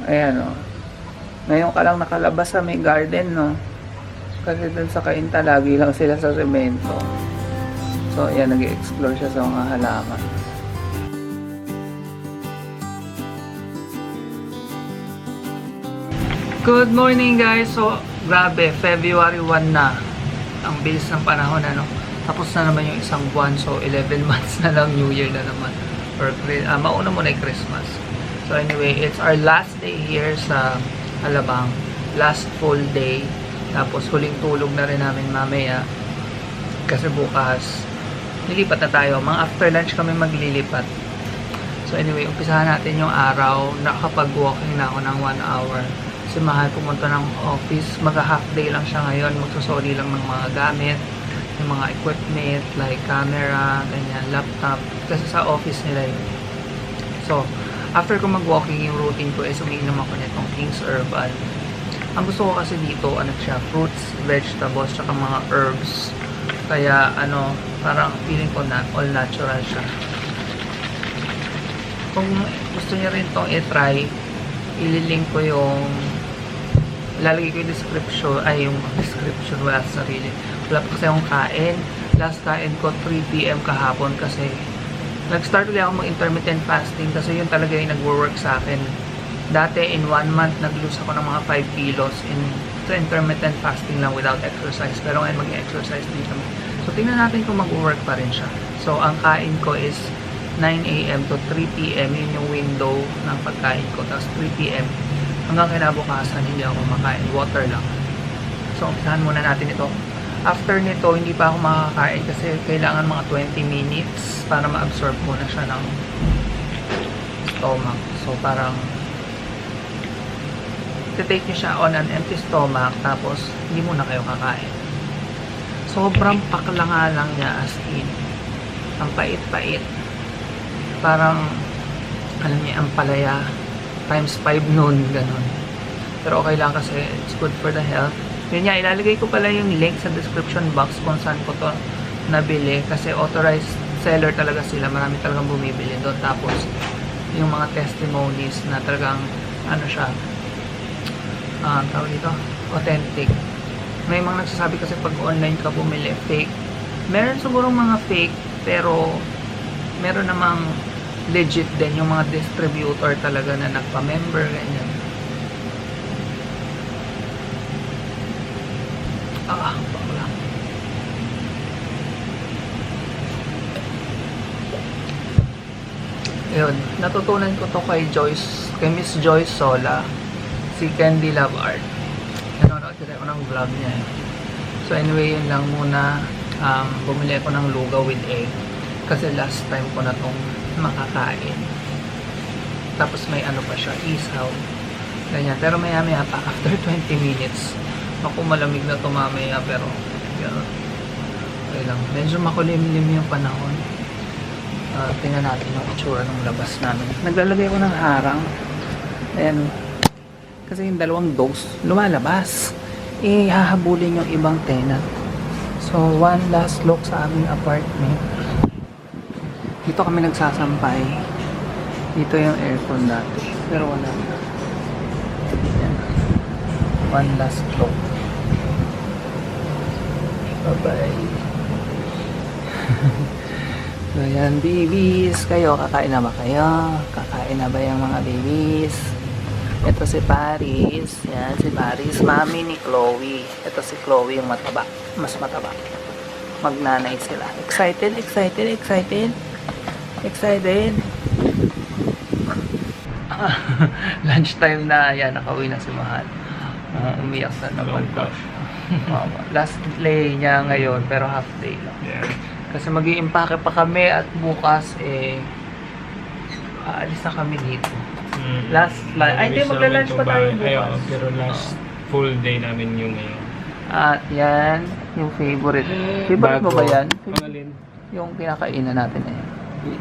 Ayan, oh. Ngayon ka lang nakalabas sa may garden, no? Kasi dun sa Cainta, lagi lang sila sa semento. So, ayan, nag-explore siya sa mga halaman. Good morning, guys! So, grabe, February 1 na. Ang bilis ng panahon, ano? Tapos na naman yung isang buwan. So, 11 months na lang, New Year na naman. Or, mauna muna yung Christmas. So, anyway, it's our last day here sa Alabang. Last full day. Tapos, huling tulog na rin namin mamaya. Kasi bukas, nilipat na tayo. Mga after lunch kami maglilipat. So, anyway, umpisahan natin yung araw. Nakapag-walking na ako ng 1 hour. Si Mahal pumunta ng office. Mag-half day lang siya ngayon. Magsusoli lang ng mga gamit. Yung mga equipment like camera, ganyan, laptop. Kasi sa office nila yun. So, after ko mag-walking, yung routine ko is umiinom ako nitong King's Herbal. Ang gusto ko kasi dito, ano siya, fruits, vegetables, tsaka mga herbs. Kaya, ano, parang feeling ko na all natural siya. Kung gusto niyo rin itong i-try, ililink ko yung lalagay ko yung description, yung description, wala sa sarili. Wala pa kasi akong kain. Last kain ko 3 PM kahapon kasi nag-start ulit ako mag-intermittent fasting kasi yun talaga yung nag-work sa akin. Dati in 1 month nag-lose ako ng mga 5 kilos in intermittent fasting lang without exercise. Pero ngayon mag-exercise din kami. So tingnan natin kung mag-work pa rin siya. So ang kain ko is 9 AM to 3 PM. Yun yung window ng pagkain ko. Tapos 3 PM hanggang kinabukasan hindi ako makain. Water lang. So umpisahan muna natin ito. After nito, hindi pa ako makakain kasi kailangan mga 20 minutes para ma-absorb muna siya ng stomach. So parang take nyo siya on an empty stomach tapos hindi muna kayo kakain. Sobrang paklanga lang niya as in. Ang pait-pait. Parang alam niyo, ang palaya times 5 noon, ganun. Pero okay lang kasi it's good for the health. Yun nga, ilalagay ko pala yung link sa description box kung saan ko to nabili kasi authorized seller talaga sila. Marami talagang bumibili doon. Tapos, yung mga testimonies na talagang, ano siya, tawag dito, authentic. May mga nagsasabi kasi pag online ka bumili, fake. Meron siguro mga fake, pero meron namang legit din yung mga distributor talaga na nagpa-member, ganyan. Bakla. Yun, natutunan ko to kay Joyce, kay Miss Joyce Sola, si Candy Love Art. Nanonood ko ng vlog niya. So anyway, yun lang muna. Bumili ako ng lugaw with egg kasi last time ko na tong makakain. Tapos may ano pa siya, isaw. Ganyan. Pero maya pa, after 20 minutes, ako malamig na to mamaya, pero gano'n. Okay lang. Medyo makulimlim yung panahon. Tingnan natin yung itsura ng labas namin. Naglalagay ako ng harang. Ayan. Kasi yung dalawang dose, lumalabas. Hahabulin yung ibang tenant. So, one last look sa aming apartment. Dito kami nagsasampay. Dito yung aircon dati. Pero wala na. Ayan. One last look. Bye-bye. So yan, babies. Kayo, kakain na ba kayo? Kakain na ba yung mga babies? Ito si Paris. Yan, si Paris. Mami ni Chloe. Ito si Chloe yung mataba. Mas mataba. Magnanay sila. Excited? Excited? Excited? Excited? Lunchtime na. Yan, nakauwi na si Mahal. Umiyak na naman ko. Last day niya ngayon, pero half day lang. Yeah. Kasi mag-i-impake pa kami at bukas, aalis na kami dito. Last lunch. Ay, hindi, magla-lunch pa tayo bukas. Pero last full day namin yung ngayon. At yan, yung favorite. Favorite mo ba yan? Pangalin. Yung kinakainan natin eh.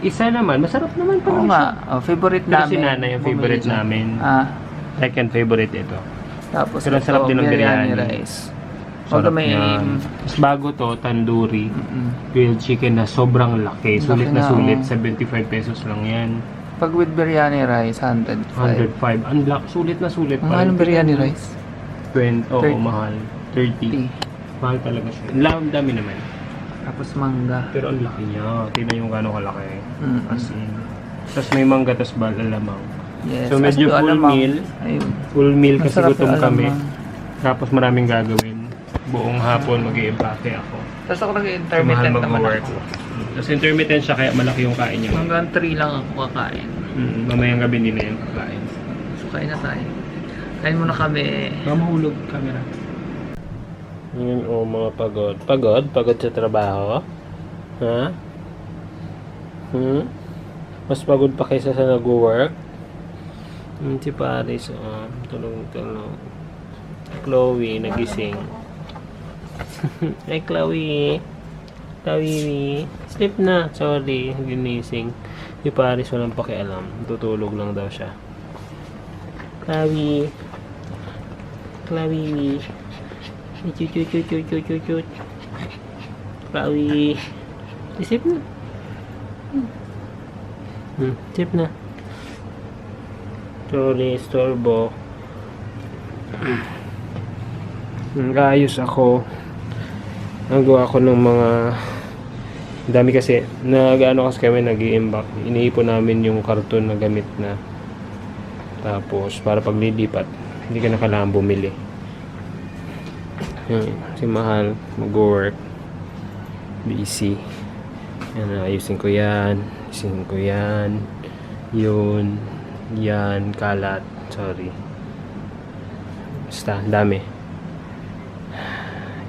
Isa naman, masarap naman pa. Oo nga, favorite Pero namin. si Nana yung favorite namin. Second favorite ito. Tapos pero sarap din ng biryani. rice. Sarap yan. Tapos bago to, tandoori. Grilled chicken na sobrang laki. Sulit na sulit. 75 pesos lang yan. Pag with biryani rice, 105. 105. Unlock. Sulit na sulit. Ang mahal ng biryani rice. 20. Oo, 30. mahal. 30. Mahal talaga siya. Ang dami naman. Tapos mangga. Pero ang laki niya. Tingnan yung gano'ng kalaki. Mm. As in. Tapos may mangga, tapos alamang. Yes. So medyo as to full alamang. meal. Ayun. Full meal kasi Masarap gutom yung kami. alamang. Tapos maraming gagawin. Buong hapon mag-i-empake ako. Tapos ako So, nag-intermittent mahal naman mag-work. ako. Tapos intermittent siya kaya malaki yung kain niya. Hanggang 3 lang ako kakain. Mamayang gabi din na yung kakain. So kain na tayo. Kain muna kami. Mamahulog camera. Yun mga pagod. Pagod? Pagod sa trabaho? Ha? Mas pagod pa kaysa sa nag-work? Si Paris, tulong. Chloe, nagising. Ay, Chloe. Chloe. Sleep na. Sorry, ginising. Si Paris walang pakialam. Tutulog lang daw siya. Chloe. Chloe. Chut. Chloe. Sleep na. Sleep na. Sorry, storbo. Nag-aayos ako. Nagawa ko ng mga dami kasi nag-ano kasi kami nag-i-imbak. Iniipon namin yung karton na gamit na. Tapos para paglilipat hindi ka na kailangan bumili. Si Mahal mag-work. Busy. Ayusin ko yan. Yun. Yan. Kalat. Sorry. Basta. Dami.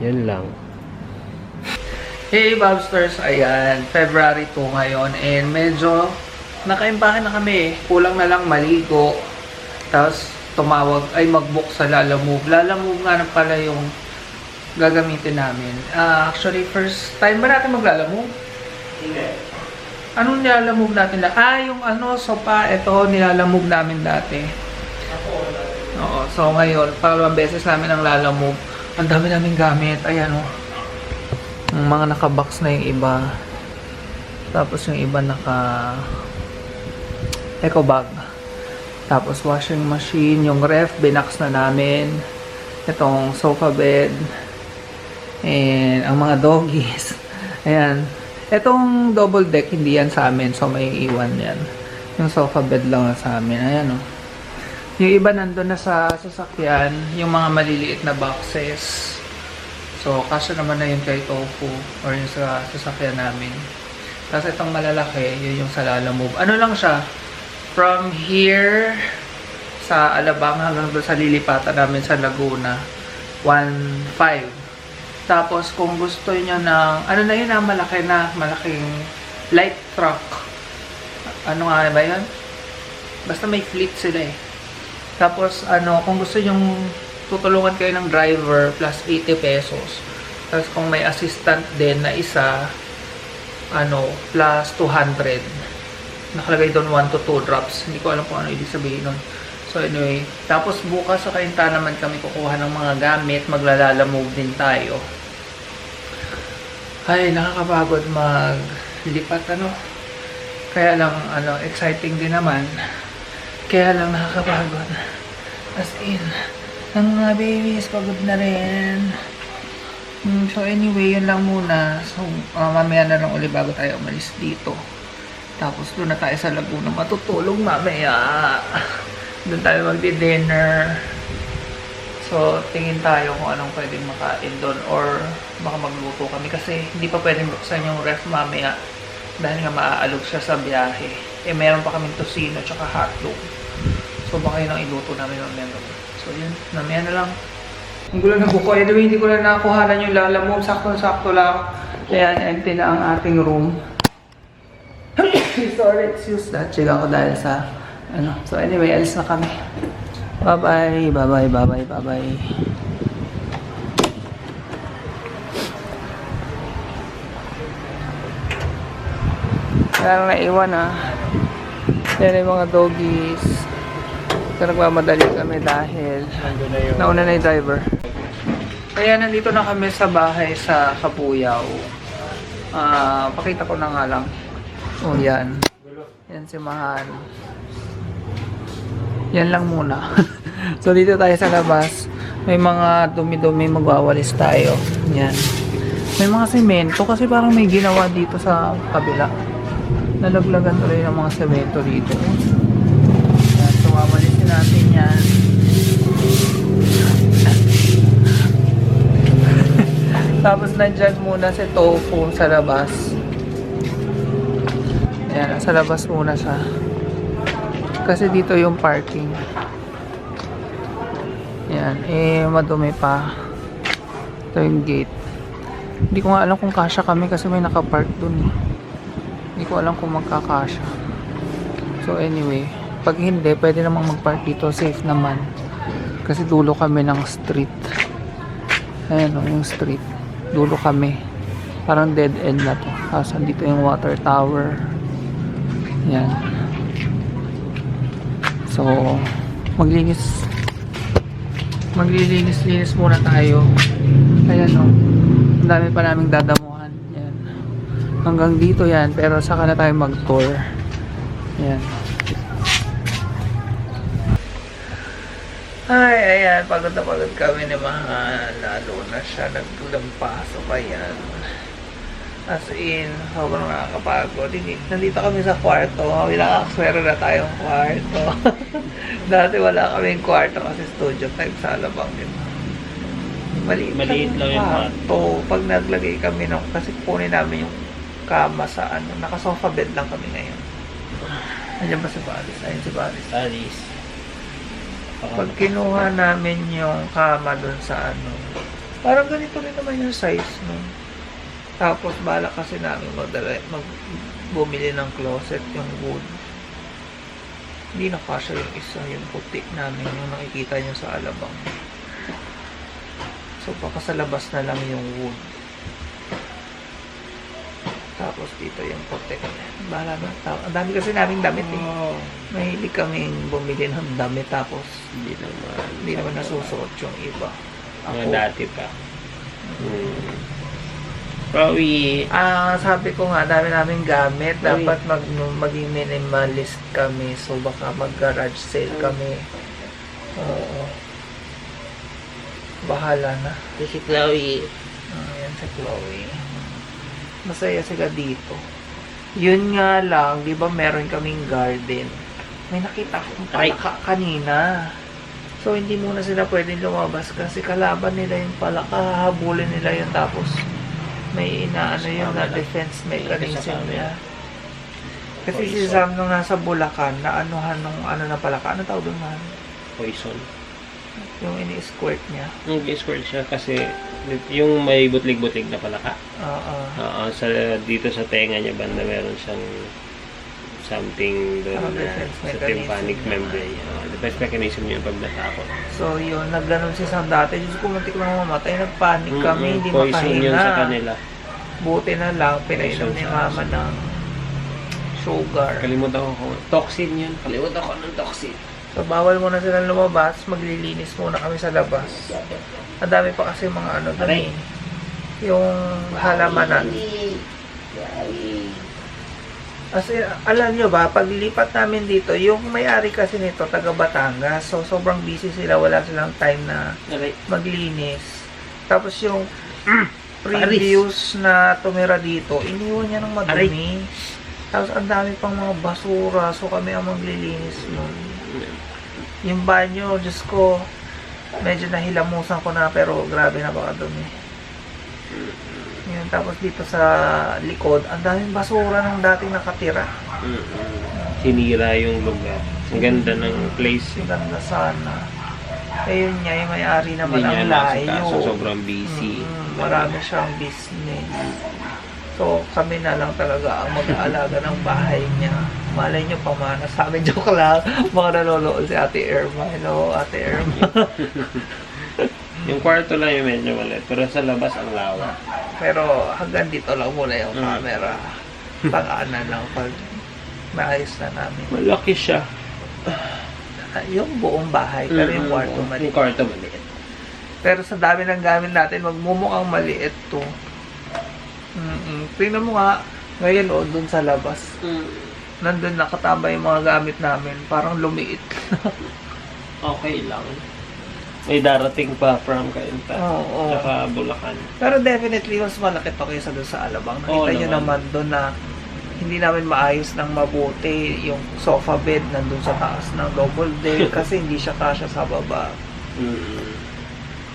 Yan lang. Hey Bobsters, ayan, February 2 ngayon and medyo nakaimpakan na kami. Kulang na lang maligo. Tapos tumawag ay mag-book sa Lalamove. Lalamove nga na pala yung gagamitin namin. Actually, first time ba natin mag-Lalamove? Hindi. Anong nilalamove natin? Yung sopa, ito nilalamove namin dati. Oo, so ngayon, pangalawang beses namin ang Lalamove. Ang dami namin gamit. Ayan o. Mga naka-box na yung iba. Tapos yung iba eco bag. Tapos washing machine. Yung ref, binax na namin. Itong sofa bed. And ang mga doggies. Ayan. Itong double deck, hindi yan sa amin. So may iwan yan. Yung sofa bed lang sa amin. Ayan o. Yung iba nandun na sa sasakyan, yung mga maliliit na boxes. So, kasya naman na yun kay Tofu or yung sa sasakyan namin. Tapos itong malalaki, yun yung sa Lalamove. Ano lang siya? From here sa Alabang hanggang doon sa lilipatan namin sa Laguna, 1.5. Tapos kung gusto niyo ng, malaking light truck. Ano nga ba yun? Basta may fleet sila eh. Tapos, kung gusto yung tutulungan kayo ng driver, plus 80 pesos. Tapos, kung may assistant din na isa, plus 200. Nakalagay doon 1 to 2 drops. Hindi ko alam kung ano ibig sabihin nun. So, anyway. Tapos, bukas sa Kainta naman kami kukuha ng mga gamit. Maglalalamove din tayo. Ay, nakakapagod maglipat, Kaya lang, exciting din naman. Kaya lang nakakapagod. As in, ang mga babies, pagod na rin. So anyway, yun lang muna. So, mamaya na lang ulit bago tayo umalis dito. Tapos doon na tayo sa Laguna matutulog mamaya. Doon tayo magdi-dinner. So, tingin tayo kung anong pwedeng makain doon. Or baka magluto kami. Kasi hindi pa pwedeng buksan yung ref mamaya. Dahil nga maaalog siya sa biyahe. Meron pa kaming tosino at hotdog. So, baka yun ang iluto namin mamaya. So, yun. Mamaya na lang. Hindi ko lang nabuko. Anyway, hindi ko lang nakuhanan yung Lalamove. Sakto-sakto lang. Kaya, empty na ang ating room. Sorry, excuse that. Chiga ko dahil sa, So, anyway, alis na kami. Bye-bye. Bye-bye. Bye-bye. Bye-bye. Kaya naiwan Yan yung mga doggies. So, nagmamadali kami dahil nauna na yung driver. Kaya nandito na kami sa bahay sa Kabuyaw. Pakita ko na nga lang. Oh, yan. Yan si Mahal. Yan lang muna. So dito tayo sa labas. May mga dumi-dumi, magwawalis tayo. Yan. May mga semento kasi parang may ginawa dito sa kabila. Nalaglagan tuloy ng mga semento dito. Yan. So wawalisin natin yan. Tapos nandyan muna si Tofu sa labas. Yan, sa labas muna siya. Kasi dito yung parking. Yan, madumi pa. Ito yung gate. Hindi ko nga alam kung kasya kami kasi may nakapark dun. Hindi ko alam kung magkakasya. So anyway, pag hindi, pwede namang magpark dito. Safe naman. Kasi dulo kami ng street. Ayan o, yung street. Dulo kami. Parang dead end na to. Tapos dito yung water tower. Yan. So, maglilinis-linis muna tayo. Ayan o. Ang dami pa naming dadamuhan. Yan. Hanggang dito yan. Pero saka na tayo mag-tour. Yan. Ay, ayan. Pagod na pagod kami ni Mahal. Lalo na siya. Naglampaso pa yan. As in, sobrang nakakapagod. Nandito kami sa kwarto. Nakakaswero na tayong kwarto. Dati wala kaming kwarto kasi studio type sa Alabang. Maliit lang yung kwarto. Pag naglagay kami ng, kasi kunin namin yung kama sa ano, naka-sofa bed lang kami ngayon. Andiyan ba si Baris? Ayun si Baris. Alice. Pag kinuha namin yung kama dun sa ano, parang ganito rin naman yung size no. Tapos bala kasi namin bumili ng closet, yung wood. Hindi na kasya yung isa, yung putik namin, yung nakikita nyo sa Alabang. So baka sa labas na lang yung wood. Tapos dito yung putik. Bahala na. Ang dami kasi naming damit eh. Mahilig kaming bumili ng damit tapos hindi naman nasusuot yung iba. Mga dati pa. Probably, Sabi ko nga, dami naming gamit. Dapat maging minimalist kami. So, baka mag-garage sale kami. Oo. Bahala na. si Chloe. Ayan si Chloe. Masaya sila dito. Yun nga lang, di ba meron kaming garden. May nakita akong palaka kanina. So, hindi muna sila pwedeng lumabas kasi kalaban nila yung palaka. Hahabulin nila yun tapos may inaano yung na defense mechanism niya. Kasi si Sam nung nasa Bulacan, naanuhan nung ano na palaka. Ano tawag doon man? Poison. Yung ini-squirt niya. Nag-squirt siya kasi yung may butlig-butlig na palaka. Oo. Dito sa tenga niya banda meron siyang something doon na sa tympanic membrane. Defense mechanism niya pag natakot. So yun, nagganon si Sam dati. Diyos ko, muntik na mamatay. Nagpanic kami, hindi poison yun sa makahinga. kanila. Buti na lang, pinainom ni Mama ng sugar. Kalimutan ko kung toxin yun. Kalimutan ko ng toxin. So bawal muna silang lumabas. Maglilinis muna kami sa labas. Ang dami pa kasi mga ano doon eh. Yung halamanan. Kasi alam nyo ba, paglipat namin dito, yung may-ari kasi nito, taga Batangas. So sobrang busy sila, wala silang time na maglinis. Tapos yung previous na tumira dito, iniwan niya ng madumi. Tapos ang dami pang mga basura, so kami ang maglilinis nun. Yung banyo, Diyos ko, medyo nahilamusan ko na, pero grabe na baka dumi. Yun, tapos dito sa likod, ang daming basura ng dating nakatira. Sinira yung lugar. Ang ganda ng place. Ang ganda sana. Eh yun niya, yung may-ari naman Hindi ang niya layo. nasikaso, sobrang busy. Marami siyang business. So kami na lang talaga ang mag-aalaga ng bahay niya. Malay niyo pamana sa amin, joke lang. Mga nanonood si Ate Irma. Hello, Ate Irma. Yung kwarto lang yung medyo maliit, pero sa labas ang lawak. Pero hanggang dito lang muna yung camera. Pang-anan lang pag maayos na namin. Malaki siya. Yung buong bahay, pero yung kwarto maliit. Yung kwarto maliit. Pero sa dami ng gamit natin, magmumukhang maliit to. Tingnan mo nga, ngayon o, dun sa labas. nandun nakatambay yung mga gamit namin. Parang lumiit. Okay lang. May darating pa from Cainta. Oo. Tsaka Bulacan. Pero definitely, mas malaki to kaysa doon sa Alabang. Nakita Oo nyo naman doon na hindi namin maayos ng mabuti yung sofa bed nandun sa taas ng double deck kasi hindi siya kasya sa baba.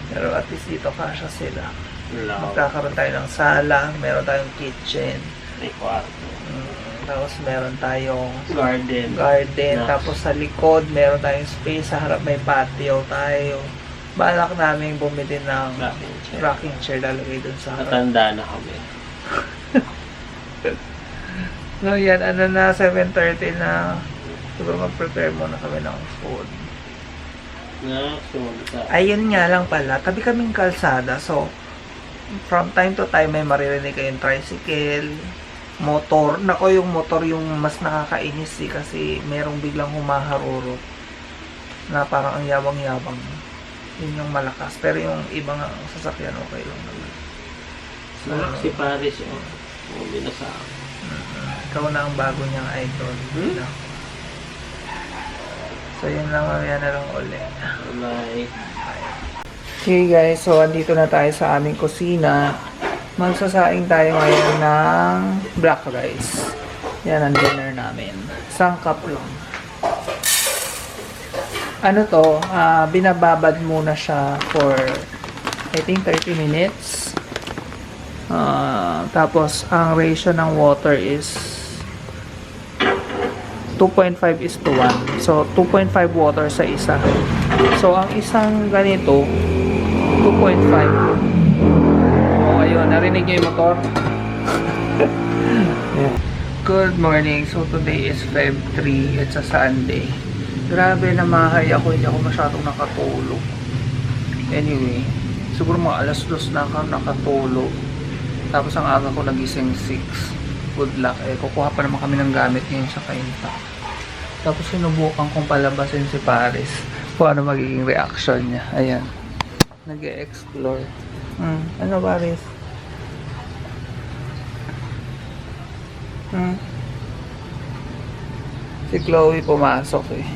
Pero at least dito kasya sila. Magkakaroon tayo ng sala, meron tayong kitchen, May kwarto. tapos meron tayong Garden. Nice. tapos sa likod meron tayong space, sa harap may patio tayo. Balak namin bumili ng rocking chair lalagay dun sa harap. Matanda na kami. So yan, ano na, 7:30 na. Siguro mag-prepare muna kami ng food. Sumunod sa... Ayun nga lang pala, tabi kaming kalsada. So, from time to time may maririnig kayong tricycle, motor. Nako, yung motor yung mas nakakainis kasi merong biglang humaharurot na parang ang yabang-yabang. Yun yung malakas. Pero yung ibang sasakyan okay lang naman. So, Si Paris, binasa ako. ikaw na ang bago niyang idol. So, yun lang, mamaya na lang ulit. Bye. Okay guys, so andito na tayo sa aming kusina. Magsasaing tayo ngayon ng black rice. Yan ang dinner namin. Isang cup lang. Ano to, binababad muna siya for I think 30 minutes. Tapos ang ratio ng water is 2.5:1. So 2.5 water sa isa. So ang isang ganito 2.5. Oh, ayun, narinig niyo yung motor? Yeah. Good morning. So today is Feb 3. It's a Sunday. Grabe, namahay ako. Hindi ako masyadong nakatulog. Anyway, siguro mga alas 2 na ako nakatulog. Tapos ang aga ko nagising 6. Good luck. Kukuha pa naman kami ng gamit ngayon sa Cainta. Tapos sinubukan kong palabasin si Paris. Kung ano magiging reaction niya. Ayan. Nag-e-explore. Ano, Paris? Si Chloe pumasok eh.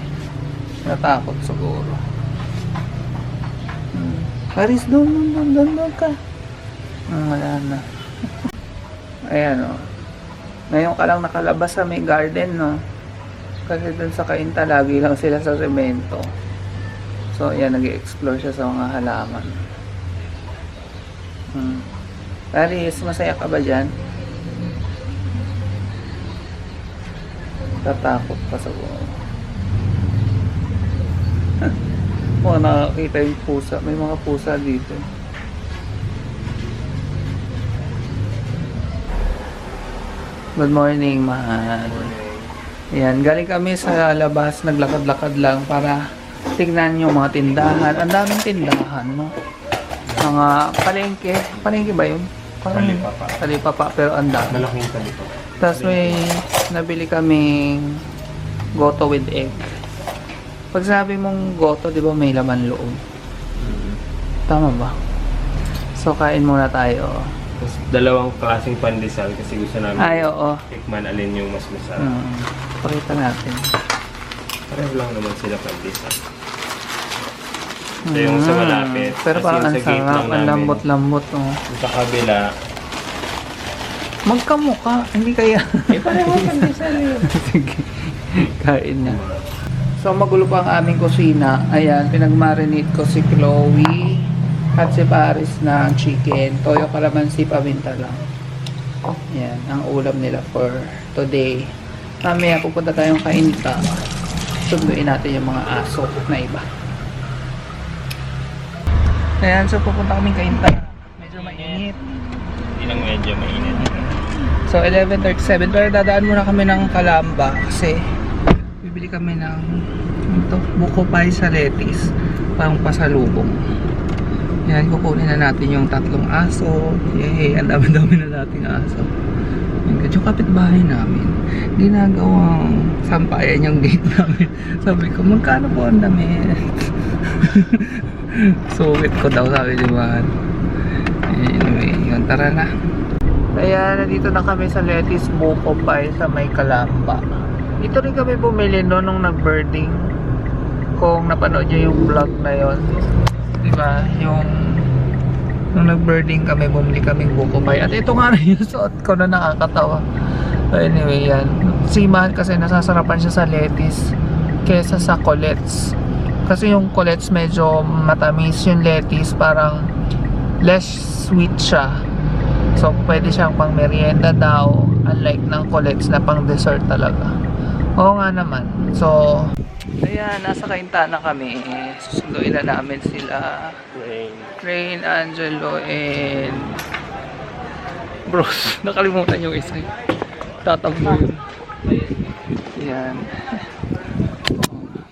Natakot siguro. Paris, doon ka. Wala na. Ayan o. Ngayon ka lang nakalabas sa may garden, no? Kasi dun sa Cainta, lagi lang sila sa semento. So, ayan, nag-explore siya sa mga halaman. Paris, masaya ka ba dyan? Tatakot pa sa buo. Mga nakakita yung pusa. May mga pusa dito. Good morning, mahal. Ayan, galing kami sa labas, naglakad-lakad lang para tignan yung mga tindahan. Ang daming tindahan, no? Mga palengke. Palengke ba yun? Talipapa. Talipapa, pero ang dami. Malaking talipapa. Tapos may nabili kaming goto with egg. Pag sabi mong goto, di ba may laman loob? Tama ba? So, kain muna tayo. Tapos dalawang klaseng pandesal kasi gusto namin Ay, oo. tikman alin yung mas masarap. Pakita natin. Pareho lang naman sila pandesal. So yung sa malapit, Pero kasi parang yung ang sa gate sarap. lang Ang namin, lambot-lambot. Oh. yung sa kabila, Magkamukha. Hindi kaya. pareho pandesal yun. Sige. Kain na. So, magulo pa ang aming kusina. Ayan, pinag-marinate ko si Chloe at si Paris ng chicken. Toyo, kalamansi, paminta lang. Ayan, ang ulam nila for today. Mamaya pupunta tayong Cainta. Sunduin natin yung mga aso na iba. Ayan, so pupunta kaming Cainta. Medyo mainit. Hindi lang medyo mainit. So 11:37, pero dadaan muna kami ng Calamba kasi bibili kami ng ito, buko pie sa lettuce pang pasalubong. Yan, kukunin na natin yung 3 aso. Yay, ang dami-dami na nating aso. Yung kapitbahay namin, ginagawang sampayan yung gate namin. Sabi ko, magkano po ang damit? Suwit ko daw, sabi ni Juan. Anyway, yun, tara na. Kaya nandito na kami sa Lettuce Buko Pie sa may Calamba. Ito rin kami bumili no nung nag-birding. Kung napanood nyo yung vlog na yon, diba? Yung nung nag-birding kami, bumili kaming buko pie. At ito nga rin yung suot ko na nakakatawa. So anyway, yan. Siman kasi nasasarapan siya sa lettuce kesa sa colets. Kasi yung colets medyo matamis, yung lettuce parang less sweet siya. So pwede siyang pang merienda daw, unlike ng colets na pang dessert talaga. Oo nga naman. So ayan, nasa Kainta na kami. Susunduin na namin sila Rain, Angelo, and Bros. Nakalimutan yung isa. Tatambo yun. Ayan.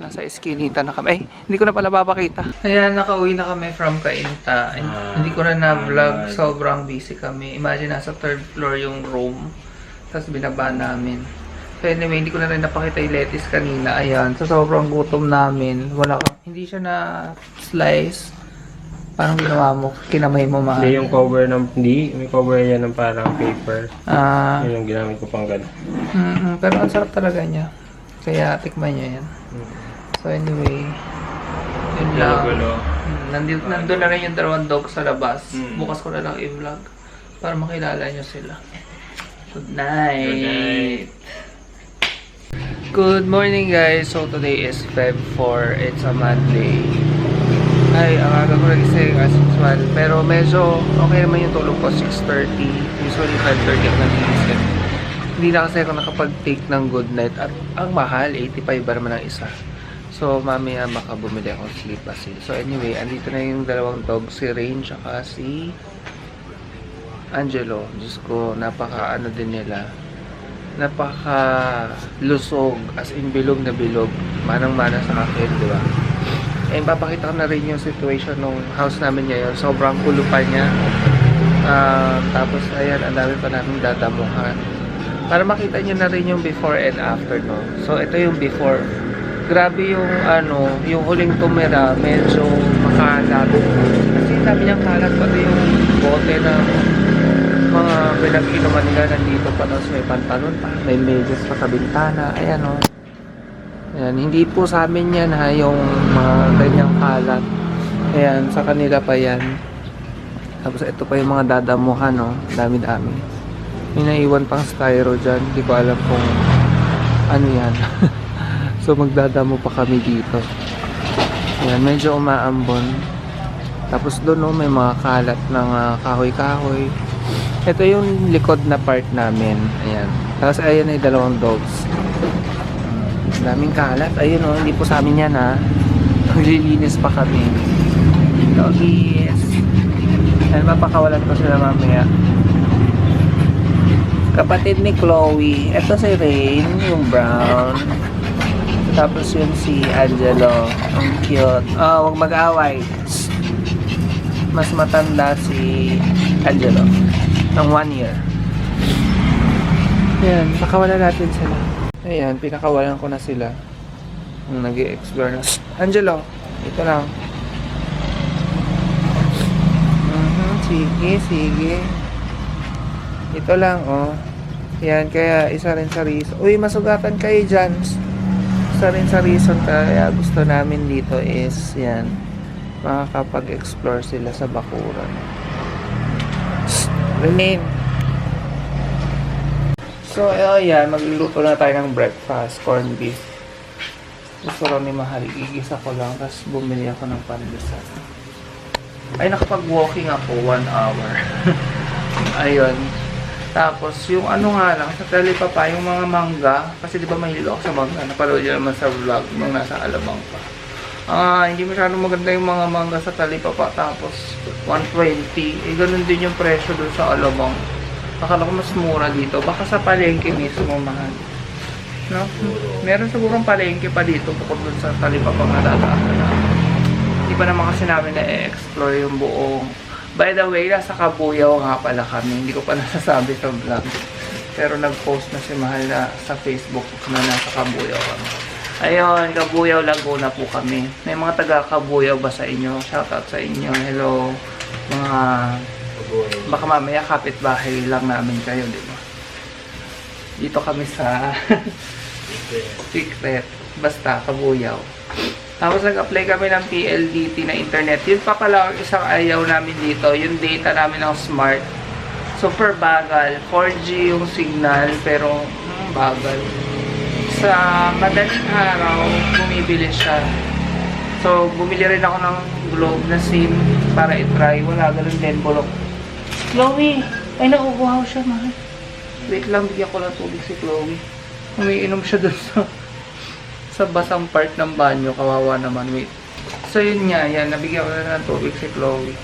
Nasa Eskinita na kami. Ay, hindi ko na pala papakita. Ayan, nakauwi na kami from Kainta. Hindi ko na na-vlog. Sobrang busy kami. Imagine, nasa 3rd floor yung room. Tapos binaba namin. So anyway, hindi ko na rin napakita yung lettuce kanina. Ayan, so sobrang gutom namin. Hindi siya na slice. Parang ginawa mo, kinamay mo maano. Hindi yung cover ng, may cover yan ng parang paper. Yun yung ginamit ko pang gano'n. Pero ang sarap talaga niya. Kaya tikman niya yan. So anyway, yun lang. Nandun na rin yung dalawang dog sa labas. Bukas ko na lang i-vlog para makilala nyo sila. Good night! Good morning guys! So today is Feb 4. It's a Monday. Ay, ang aga ko nagising as usual. Pero medyo okay naman yung tulog ko. 6:30. Usually 5:30 ako nagising. Hindi na kasi ako nakapag-take ng good night. At ang mahal, 85 ba naman ang isa. So mamaya makabumili ako sleep basil. So anyway, andito na yung dalawang dog. Si Rain tsaka si Angelo. Diyos ko, napaka ano din nila. Napaka lusog, as in bilog na bilog, manang-mana sa akin, di ba? Eh, papakita ko na rin yung situation ng house namin ngayon. Sobrang kulo pa niya. Tapos, ayan, ang dami pa namin dadamuhan. Para makita niyo na rin yung before and after, no? So, ito yung before. Grabe yung, yung huling tumira, medyo makalat. Kasi sabi niyang kalat, pati yung bote ng mga pinag-inuman nila nandito pa, tapos may pantalon pa, may medyas pa sa bintana. Ayan o. Ayan, hindi po sa amin yan ha, yung mga ganyang kalat. Ayan, sa kanila pa yan. Tapos ito pa yung mga dadamuhan o. Dami-dami. May naiwan pang styro dyan. Hindi ko alam kung ano yan. So magdadamo pa kami dito. Ayan, medyo umaambon. Tapos doon o, may mga kalat ng kahoy-kahoy. Ito yung likod na part namin. Ayan. Tapos ayan ay dalawang dogs. Daming kalat. Ayun o. Hindi po sa amin yan ha. Maglilinis pa kami. Doggies. Ayan, mapakawalan ko sila mamaya. Kapatid ni Chloe. Ito si Rain. Yung brown. Tapos yun si Angelo. Ang cute. Oh, huwag mag-away. Mas matanda si Angelo. Ng 1 year. Ayan, pakawalan natin sila. Ayan, pinakawalan ko na sila. Nag-i-explore na. Angelo, ito lang. Sige, sige. Ito lang, oh. Ayan, kaya isa rin sa reason. Uy, masugatan kayo dyan. Isa rin sa reason kaya gusto namin dito is, yan, makakapag-explore sila sa bakuran. Rain. So, ayan, magluluto na tayo ng breakfast, corned beef. Gusto lang ni Mahal, igisa ko lang, tapos bumili ako ng pandesal. Ay, nakapag-walking ako 1 hour. Ayun. Tapos, yung ano nga lang, sa Talipapa, yung mga mangga, kasi di ba mahilo ako sa mangga, napanood yun naman sa vlog nung nasa Alabang pa. Hindi masyadong maganda yung mga mangga sa Talipapa, tapos 120. Eh, ganun din yung presyo dun sa Alabang. Akala ko mas mura dito. Baka sa palengke mismo, mahal. No? Meron sigurong palengke pa dito bukod dun sa Talipapa nga dadaanan na. Hindi pa naman kasi namin na-explore yung buong. By the way, nasa Kabuyaw nga pala kami. Hindi ko pa nasasabi sa vlog. Pero nag-post na si Mahal na sa Facebook na nasa Kabuyaw kami. Ayun, Kabuyaw, Laguna po kami. May mga taga-Kabuyaw ba sa inyo? Shoutout sa inyo. Hello. Mga, baka mamaya kapitbahay lang namin kayo, di ba? Dito kami sa Secret. Basta, kabuyaw. Tapos nag-apply kami ng PLDT na internet. Yun pa pala ang isang ayaw namin dito. Yung data namin ng smart. Super bagal. 4G yung signal, pero bagal. Sa madaling araw, bumibili siya. So, bumili rin ako ng Globe na SIM para i-try. Wala, ganun din, bulok. Chloe! Ay, nauuhaw siya, mahal. Wait lang, bigyan ko lang tubig si Chloe. Umiinom siya dun sa basang part ng banyo. Kawawa naman, wait. So, yun nga, yan. Nabigyan ko na ng tubig si Chloe.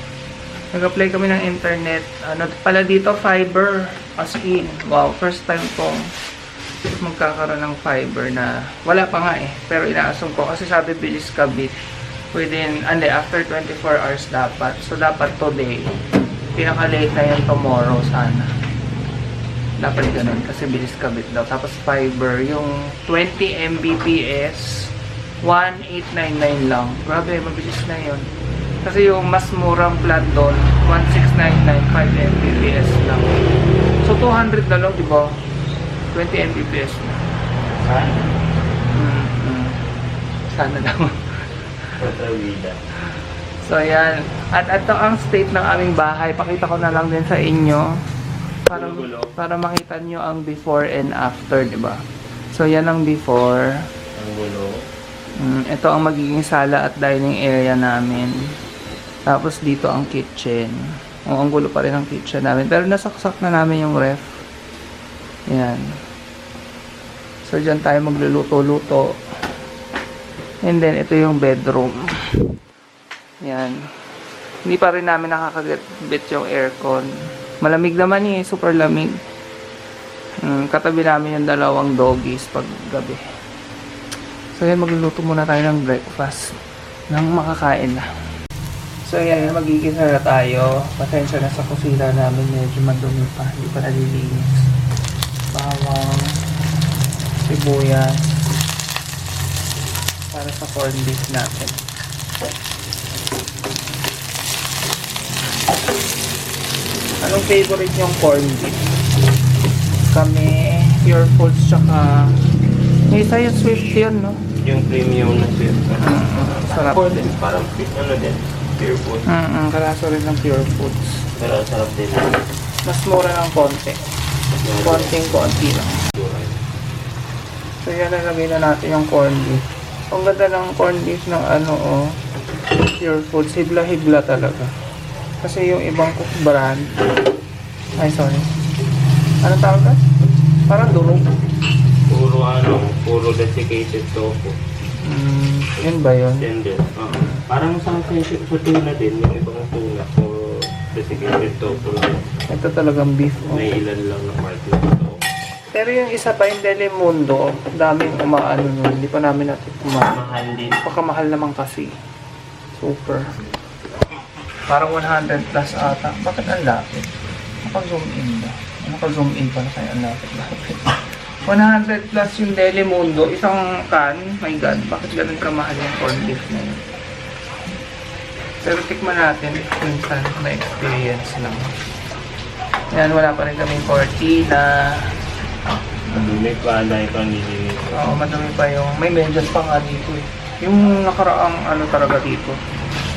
Nag-apply kami ng internet. Ano pala dito, fiber. As in, wow, first time kong magkakaroon ng fiber na wala pa nga eh. Pero inaasong ko kasi sabi bilis kabit. Within, after 24 hours dapat. So, dapat today. Pinaka-late na yan tomorrow sana. Dapat ganun kasi bilis kabit daw. Tapos fiber, yung 20 Mbps, 1899 lang. Grabe, mabilis na yun. Kasi yung mas murang plan doon, 1699, 5 Mbps lang. So, 200 na lang, di ba? 20 Mbps na. Sana. Sana daw. So, yan. At ito ang state ng aming bahay. Pakita ko na lang din sa inyo. Para makita nyo ang before and after, di ba? So, yan ang before. Ang gulo. Ito ang magiging sala at dining area namin. Tapos, dito ang kitchen. Ang gulo pa rin ang kitchen namin. Pero nasaksak na namin yung ref. Yan. So, dyan tayo magluluto-luto. And then, ito yung bedroom. Yan. Hindi pa rin namin nakakabit yung aircon. Malamig naman eh. Super lamig. Katabi namin yung dalawang doggies pag gabi. So, yan. Magluluto muna tayo ng breakfast. Nang makakain na. So, yan. Magigisa na tayo. Pasensya na sa kusina namin. Medyo madumi pa. Hindi pa nalilinis. Bawang. Sibuyas. Para sa corned beef natin. Anong favorite yung corned beef? Kami, Pure Foods, tsaka may isa yung Swift yun, no? Yung premium na sweet. Sarap din. Parang ano din, Pure Food. Kalaso rin ng Pure Foods. Pero sarap din. Mas mura ng konti. Konting-konti lang. So yan, nalagay na natin yung corned beef. Ang ganda ng corned beef ng Pure Foods. Hibla-hibla talaga. Kasi yung ibang cook brand, ay sorry, ano tawag ka? Parang durog. Puro desiccated tofu. Yun ba yun? Tender. Parang sa tuna din, yung ibang tuna, puro desiccated tofu lang. Ito talagang beef. May ilan lang na part na ito. Pero yung isa pa, yung Delimundo, daming umaano nun. Hindi pa namin natin kumain. Mahal din. Pakamahal naman kasi. Super. Parang 100 plus ata. Bakit ang lapit? Naka-zoom in ba? Naka-zoom in pala kaya ang lapit-lapit. 100 plus yung Delimundo. Isang can. My God, bakit ganun kamahal yung corned beef na yun? Pero tikman natin. Minsan na experience lang. Yan, wala pa rin kaming cortina. Madumi pa, dahil pa nilinis. Oo, madami pa yung... May medyas pa nga dito eh. Yung nakaraang talaga dito.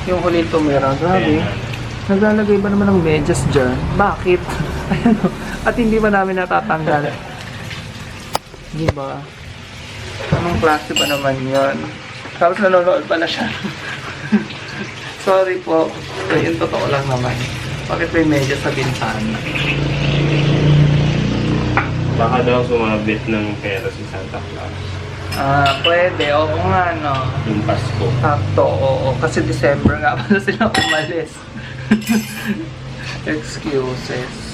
Yung huli tumira. Grabe. Naglalagay ba naman ng medyas dyan? Bakit? At hindi ba namin natatanggal? Di ba? Anong klase ba naman yun? Tapos nanonood pala siya. Sorry po. So, yun totoo lang naman. Bakit may medyas sa bintana? Baka daw sumabit ng pera si Santa Claus. Pwede. Oo nga, no. Yung Pasko. Sakto, oo. Kasi December nga pala sila umalis. Excuses.